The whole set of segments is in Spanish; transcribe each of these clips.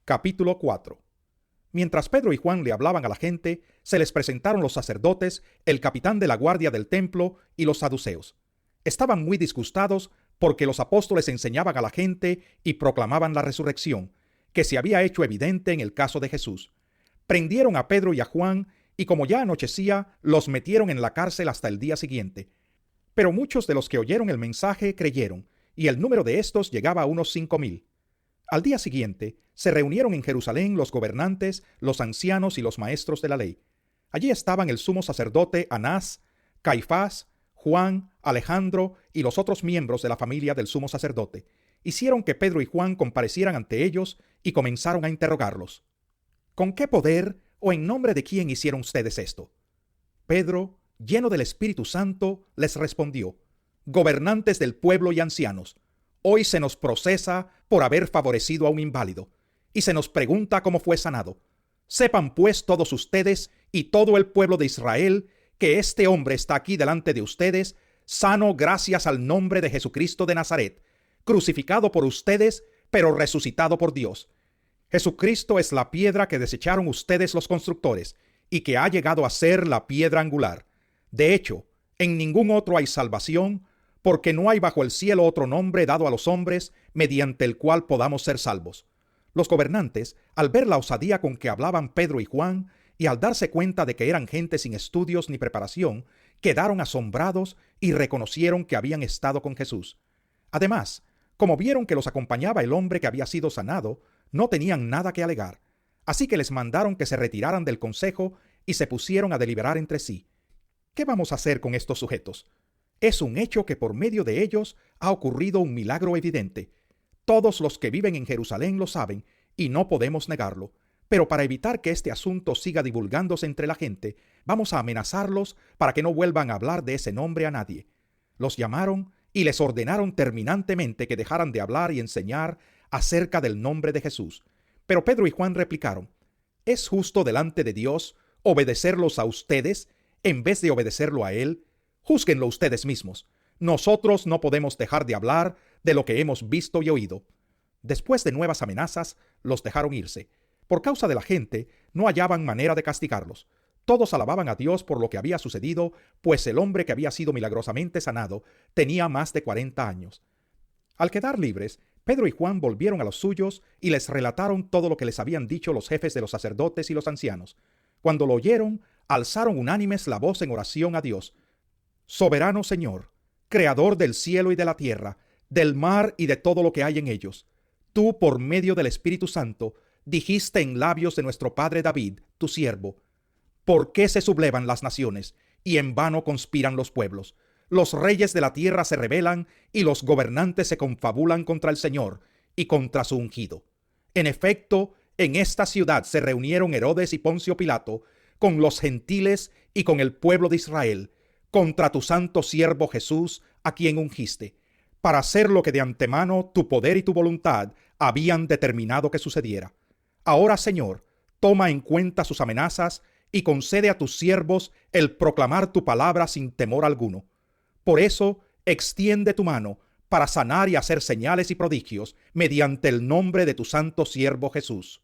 Capítulo 4. Mientras Pedro y Juan le hablaban a la gente, se les presentaron los sacerdotes, el capitán de la guardia del templo y los saduceos. Estaban muy disgustados porque los apóstoles enseñaban a la gente y proclamaban la resurrección, que se había hecho evidente en el caso de Jesús. Prendieron a Pedro y a Juan y como ya anochecía, los metieron en la cárcel hasta el día siguiente. Pero muchos de los que oyeron el mensaje creyeron, y el número de estos llegaba a unos 5,000. Al día siguiente, se reunieron en Jerusalén los gobernantes, los ancianos y los maestros de la ley. Allí estaban el sumo sacerdote Anás, Caifás, Juan, Alejandro y los otros miembros de la familia del sumo sacerdote. Hicieron que Pedro y Juan comparecieran ante ellos y comenzaron a interrogarlos. ¿Con qué poder o en nombre de quién hicieron ustedes esto? Pedro, lleno del Espíritu Santo, les respondió: Gobernantes del pueblo y ancianos, hoy se nos procesa por haber favorecido a un inválido, y se nos pregunta cómo fue sanado. Sepan pues todos ustedes y todo el pueblo de Israel que este hombre está aquí delante de ustedes, sano gracias al nombre de Jesucristo de Nazaret, crucificado por ustedes, pero resucitado por Dios. Jesucristo es la piedra que desecharon ustedes los constructores, y que ha llegado a ser la piedra angular. De hecho, en ningún otro hay salvación, porque no hay bajo el cielo otro nombre dado a los hombres mediante el cual podamos ser salvos. Los gobernantes, al ver la osadía con que hablaban Pedro y Juan, y al darse cuenta de que eran gente sin estudios ni preparación, quedaron asombrados y reconocieron que habían estado con Jesús. Además, como vieron que los acompañaba el hombre que había sido sanado, no tenían nada que alegar. Así que les mandaron que se retiraran del consejo y se pusieron a deliberar entre sí. ¿Qué vamos a hacer con estos sujetos? Es un hecho que por medio de ellos ha ocurrido un milagro evidente. Todos los que viven en Jerusalén lo saben y no podemos negarlo. Pero para evitar que este asunto siga divulgándose entre la gente, vamos a amenazarlos para que no vuelvan a hablar de ese nombre a nadie. Los llamaron y les ordenaron terminantemente que dejaran de hablar y enseñar acerca del nombre de Jesús. Pero Pedro y Juan replicaron: ¿Es justo delante de Dios obedecerlos a ustedes en vez de obedecerlo a Él? Júzguenlo ustedes mismos. Nosotros no podemos dejar de hablar de lo que hemos visto y oído. Después de nuevas amenazas, los dejaron irse. Por causa de la gente, no hallaban manera de castigarlos. Todos alababan a Dios por lo que había sucedido, pues el hombre que había sido milagrosamente sanado tenía más de 40 años. Al quedar libres, Pedro y Juan volvieron a los suyos y les relataron todo lo que les habían dicho los jefes de los sacerdotes y los ancianos. Cuando lo oyeron, alzaron unánimes la voz en oración a Dios. Soberano Señor, Creador del cielo y de la tierra, del mar y de todo lo que hay en ellos, tú, por medio del Espíritu Santo, dijiste en labios de nuestro padre David, tu siervo: ¿Por qué se sublevan las naciones y en vano conspiran los pueblos? Los reyes de la tierra se rebelan y los gobernantes se confabulan contra el Señor y contra su ungido. En efecto, en esta ciudad se reunieron Herodes y Poncio Pilato con los gentiles y con el pueblo de Israel contra tu santo siervo Jesús, a quien ungiste, para hacer lo que de antemano tu poder y tu voluntad habían determinado que sucediera. Ahora, Señor, toma en cuenta sus amenazas y concede a tus siervos el proclamar tu palabra sin temor alguno. Por eso, extiende tu mano para sanar y hacer señales y prodigios mediante el nombre de tu santo siervo Jesús.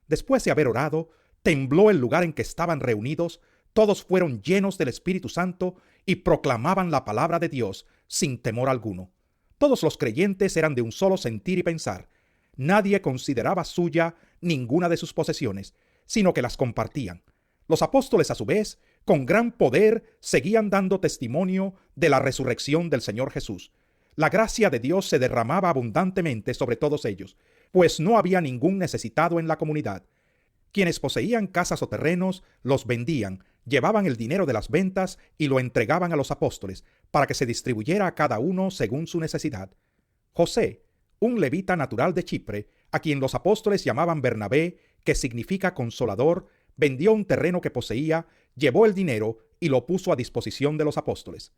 Después de haber orado, tembló el lugar en que estaban reunidos, todos fueron llenos del Espíritu Santo y proclamaban la palabra de Dios sin temor alguno. Todos los creyentes eran de un solo sentir y pensar. Nadie consideraba suya ninguna de sus posesiones, sino que las compartían. Los apóstoles, a su vez, con gran poder, seguían dando testimonio de la resurrección del Señor Jesús. La gracia de Dios se derramaba abundantemente sobre todos ellos, pues no había ningún necesitado en la comunidad. Quienes poseían casas o terrenos los vendían, llevaban el dinero de las ventas y lo entregaban a los apóstoles, para que se distribuyera a cada uno según su necesidad. José, un levita natural de Chipre, a quien los apóstoles llamaban Bernabé, que significa consolador, vendió un terreno que poseía, llevó el dinero y lo puso a disposición de los apóstoles.